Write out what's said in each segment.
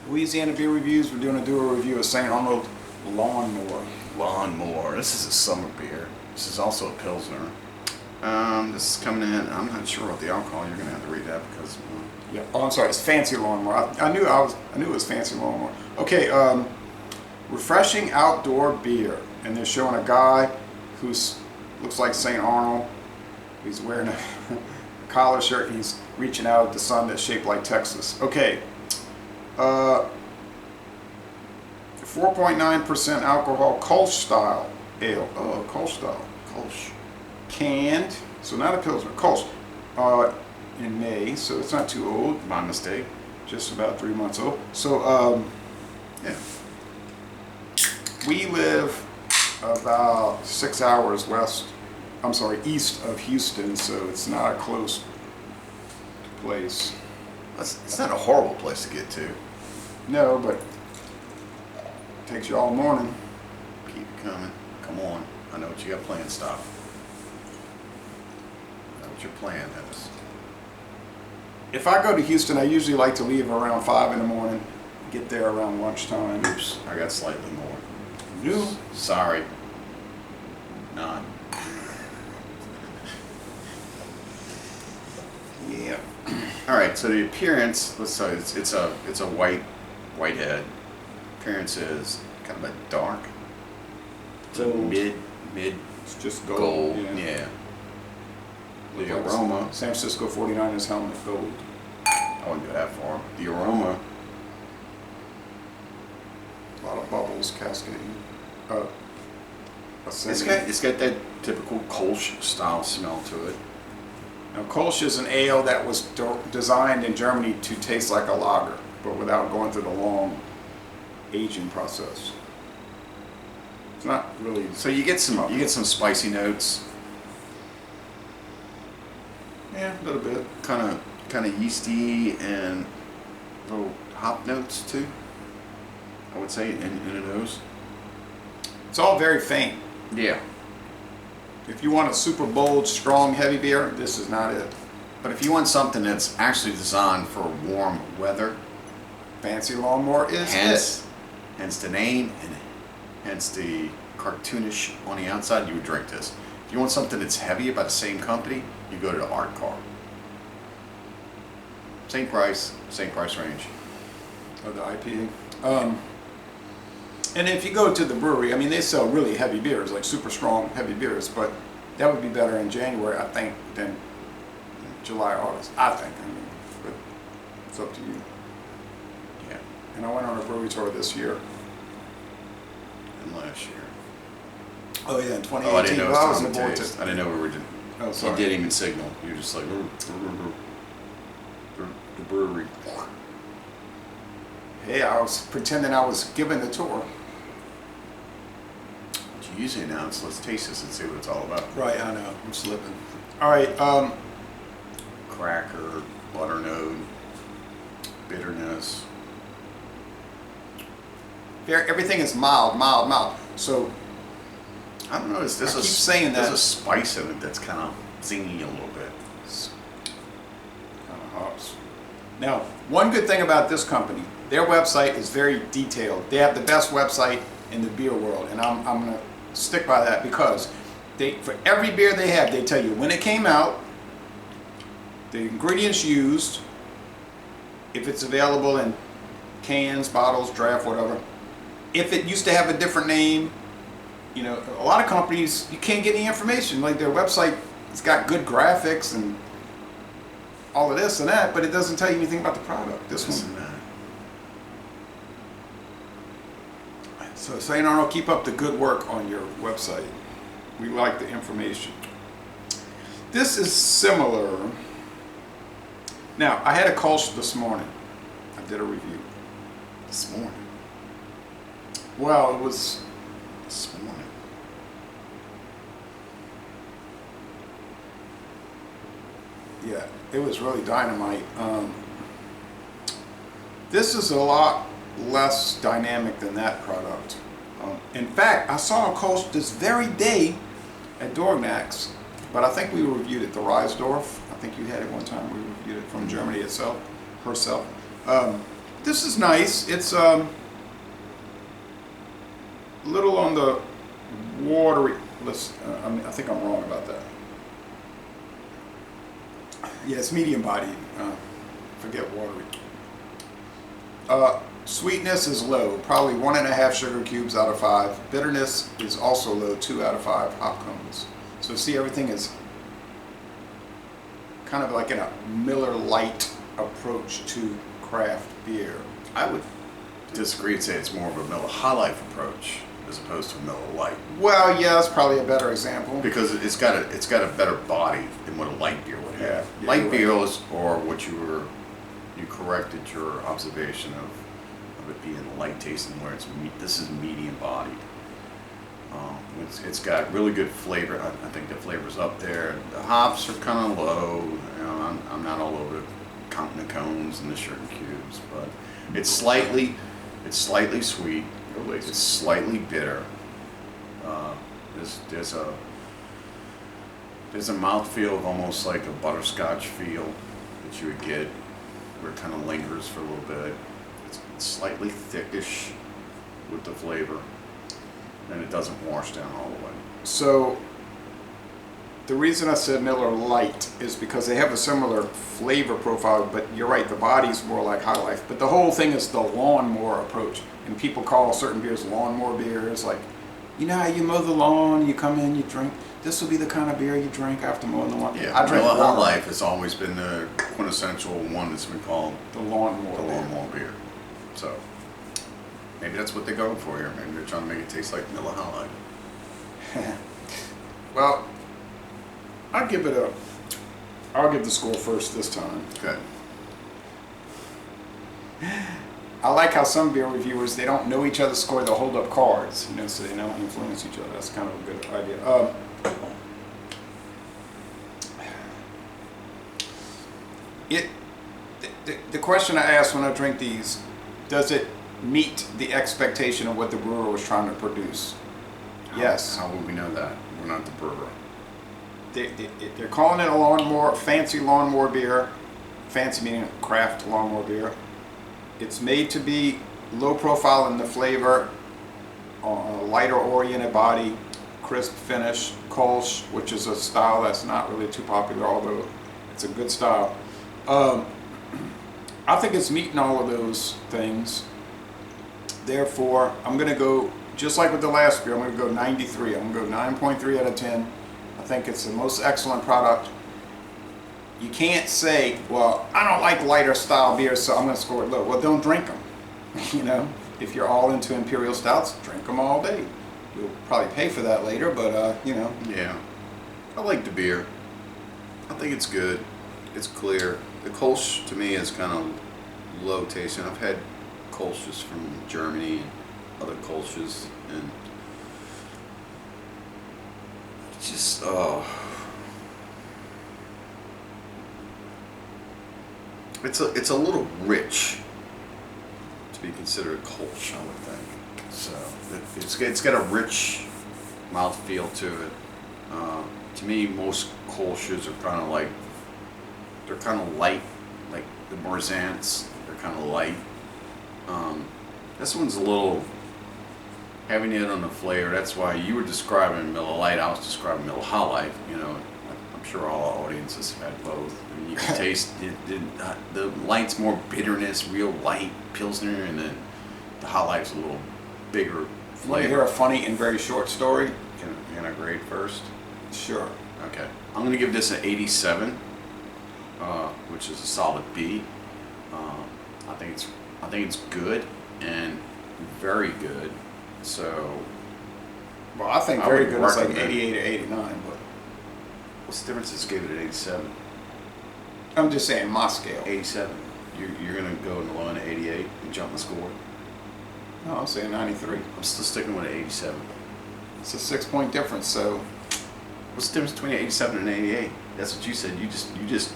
Louisiana beer reviews. We're doing a review of St. Arnold Lawnmower. Lawnmower. This is a summer beer. This is also a Pilsner. This is coming in. I'm not sure what the alcohol. You're gonna have to read that because. Yeah. Oh, I'm sorry. It's Fancy Lawnmower. I knew it was Fancy Lawnmower. Okay. Refreshing outdoor beer, and they're showing a guy who's looks like St. Arnold. He's wearing a collar shirt. And he's reaching out at the sun that's shaped like Texas. Okay. 4.9% alcohol, Kölsch style ale. Oh, Kölsch style. Kölsch. Canned, so not a Pilsner, Kölsch. In May, so it's not too old. My mistake. Just about 3 months old. So, Yeah. we live about 6 hours east of Houston, so it's not a close place. It's not a horrible place to get to. No, but it takes you all morning. Keep it coming. Come on. I know what you got planned. Stop. I know what your plan is. If I go to Houston, I usually like to leave around 5 in the morning, get there around lunchtime. Oops. I got slightly more. New? Sorry. Not. Yeah. All right. So the appearance. Let's say it's a white head. Appearance is kind of a dark. Gold. Mid. It's just gold. Yeah. The Like aroma. San Francisco 49ers helmet gold. I wouldn't go that far. The aroma. A lot of bubbles cascading. It's got that typical Kölsch style smell to it. Now, Kölsch is an ale that was designed in Germany to taste like a lager, but without going through the long aging process. It's not really. So you get some spicy notes. Yeah, a little bit. Kind of yeasty and little hop notes too. I would say in the nose. It's all very faint. Yeah. If you want a super bold, strong, heavy beer, this is not it. But if you want something that's actually designed for warm weather, Fancy Lawnmower is hence the name and hence the cartoonish on the outside, you would drink this. If you want something that's heavier by the same company, you go to the Art Car. Same price range. Of the IPA. And if you go to the brewery, I mean, they sell really heavy beers, like super strong, heavy beers, but that would be better in January, I think, than July, August. I think, but it's up to you. Yeah. And I went on a brewery tour this year. And last year. Oh yeah, in 2018. Oh, I didn't know it was I was time in to Board taste. I didn't know we were doing. Oh, You sorry. didn't even signal. You were just like the brewery. Hey, I was pretending I was giving the tour. You usually announce, let's taste this and see what it's all about. Right, I know. I'm slipping. All right. Cracker, butter note, bitterness. Everything is mild. So I don't know. I keep saying there's that. a spice in it that's kind of zingy a little bit. Kind of hops. Now, one good thing about this company, their website is very detailed. They have the best website in the beer world, and I'm going to stick by that because for every beer they have, they tell you when it came out, the ingredients used, if it's available in cans, bottles, draft, whatever. If it used to have a different name, you know, a lot of companies, you can't get any information. Like their website, it's got good graphics and all of this and that, but it doesn't tell you anything about the product. This one. So St. Arnold, keep up the good work on your website. We like the information. This is similar. Now, I had a Kölsch this morning. I did a review. This morning. Well, it was This morning. Yeah, it was really dynamite. This is a lot less dynamic than that product. In fact, I saw a Kölsch this very day at Dorgnach's, but I think we reviewed it, the Reisdorf. I think you had it one time. We reviewed it from Germany herself. This is nice. It's a little on the watery. I think I'm wrong about that. Yeah, it's medium bodied. Forget watery. Sweetness is low, probably 1.5 sugar cubes out of 5. Bitterness is also low, 2 out of 5 hop cones. So see, everything is kind of like in a Miller Lite approach to craft beer. I would disagree and say it's more of a Miller High Life approach as opposed to Miller Lite. Well, yeah, that's probably a better example. Because it's got a better body than what a light beer would have. Yeah, Light you're beers, or what you corrected your observation of it being light tasting, where this is medium bodied. It's got really good flavor. I think the flavor's up there. The hops are kind of low. You know, I'm not all over counting the cones and the sugar cubes, but it's slightly sweet. It's slightly bitter. There's a mouthfeel of almost like a butterscotch feel that you would get, where it kind of lingers for a little bit. It's slightly thickish with the flavor, and it doesn't wash down all the way. So the reason I said Miller Lite is because they have a similar flavor profile, but you're right, the body's more like High Life. But the whole thing is the Lawnmower approach, and people call certain beers Lawnmower beers. Like, you know how you mow the lawn, you come in, you drink. This will be the kind of beer you drink after mowing the lawn. Yeah, I drink Miller High water. Life has always been the quintessential one that's been called The Lawnmower. the Lawnmower beer. So maybe that's what they're going for here. Maybe they're trying to make it taste like Miller High Life. Well, I'll give the score first this time. Okay. I like how some beer reviewers, they don't know each other's score, they'll hold up cards, you know, so they don't influence each other. That's kind of a good idea. The question I ask when I drink these, does it meet the expectation of what the brewer was trying to produce? Yes. How would we know that? We're not the brewer. They're calling it a lawnmower, fancy lawnmower beer. Fancy meaning craft lawnmower beer. It's made to be low profile in the flavor, a lighter oriented body, crisp finish, Kölsch, which is a style that's not really too popular, although it's a good style. I think it's meeting all of those things. Therefore, I'm going to go, just like with the last beer, I'm going to go 93. I'm going to go 9.3 out of 10. I think it's the most excellent product. You can't say, well, I don't like lighter style beers, so I'm going to score it low. Well, don't drink them. You know, if you're all into imperial stouts, drink them all day. You'll probably pay for that later, but you know. Yeah. I like the beer. I think it's good. It's clear. The Kölsch to me is kind of low tasting. I've had Kölsches from Germany and other Kölsches, and it's just it's a little rich to be considered a Kölsch, I would think. So it's got a rich mouthfeel to it. To me, most Kölsches are kind of like, they're kind of light, like the Morzants. They're kind of light. This one's a little having it on the flavor. That's why you were describing Miller Lite. I was describing Miller High Life. You know, I'm sure all our audiences have had both. I mean, you can taste the light's more bitterness, real light Pilsner, and then the High Life's a little bigger Want to flavor. hear a funny and very short story? Can I grade first? Sure. Okay. I'm going to give this an 87, which is a solid B. I think it's good and very good. So, Well, I think I very would good is like recommend- 88 or 89, but what's the difference? Just gave it an 87. I'm just saying my scale. 87. You're going to go in the low end of 88 and jump the score. No, I'm saying 93. I'm still sticking with an 87. It's a 6-point difference, so What's the difference between an 87 and an 88? That's what you said. You just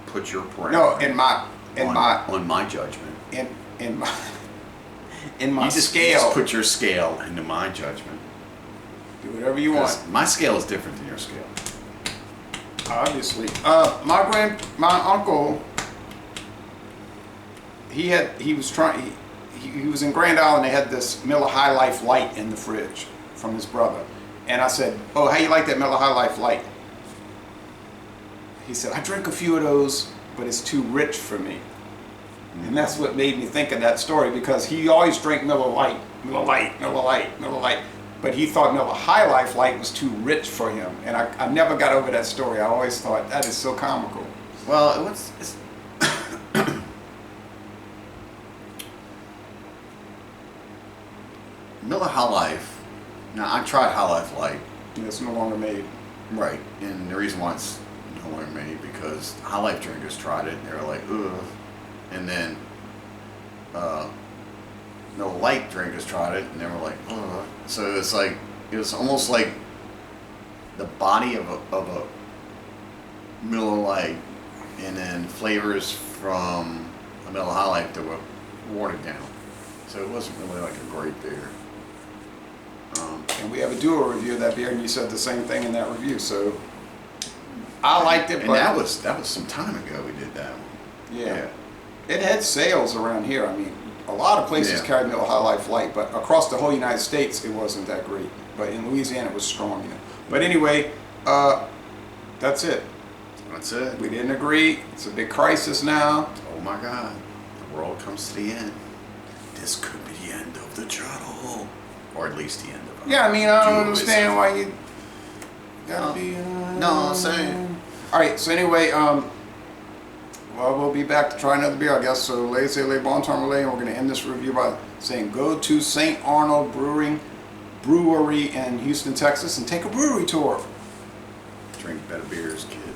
put your parameter. no, in my on my judgment. in my in my You just scale. put your scale into my judgment. Do whatever you want. 'Cause my scale is different than your scale. Obviously, my uncle he was in Grand Island. They had this Miller High Life Light in the fridge from his brother, and I said, "Oh, how you like that Miller High Life Light?" He said, "I drink a few of those, but it's too rich for me." And that's what made me think of that story, because he always drank Miller Lite, Miller Lite, Miller Lite, Miller Lite. But he thought Miller High Life Light was too rich for him. And I never got over that story. I always thought, that is so comical. Well, it's Miller High Life. Now, I tried High Life Light. It's no longer made. Right. And the reason why it's no longer made, because High Life drinkers tried it and they were like, ugh. And then no light drinkers tried it and they were like, ugh. So it's like, it was almost like the body of a Miller Lite, and then flavors from a Miller High Life that were watered down. So it wasn't really like a great beer. And we have a duo review of that beer, and you said the same thing in that review. So I liked it, and but that was some time ago we did that one. Yeah. It had sales around here. I mean, a lot of places Yeah. carried Miller High Life Light, but across the whole United States, it wasn't that great. But in Louisiana, it was strong. But anyway, that's it. That's it. We didn't agree. It's a big crisis now. Oh my God. The world comes to the end. This could be the end of the channel. Or at least the end of it. Yeah, I mean, I don't Dualism. understand why you gotta be... No, I'm saying. Alright, so anyway, well, we'll be back to try another beer, I guess. So, laissez les bon temps relais, and we're going to end this review by saying go to St. Arnold Brewery in Houston, Texas, and take a brewery tour. Drink better beers, kids.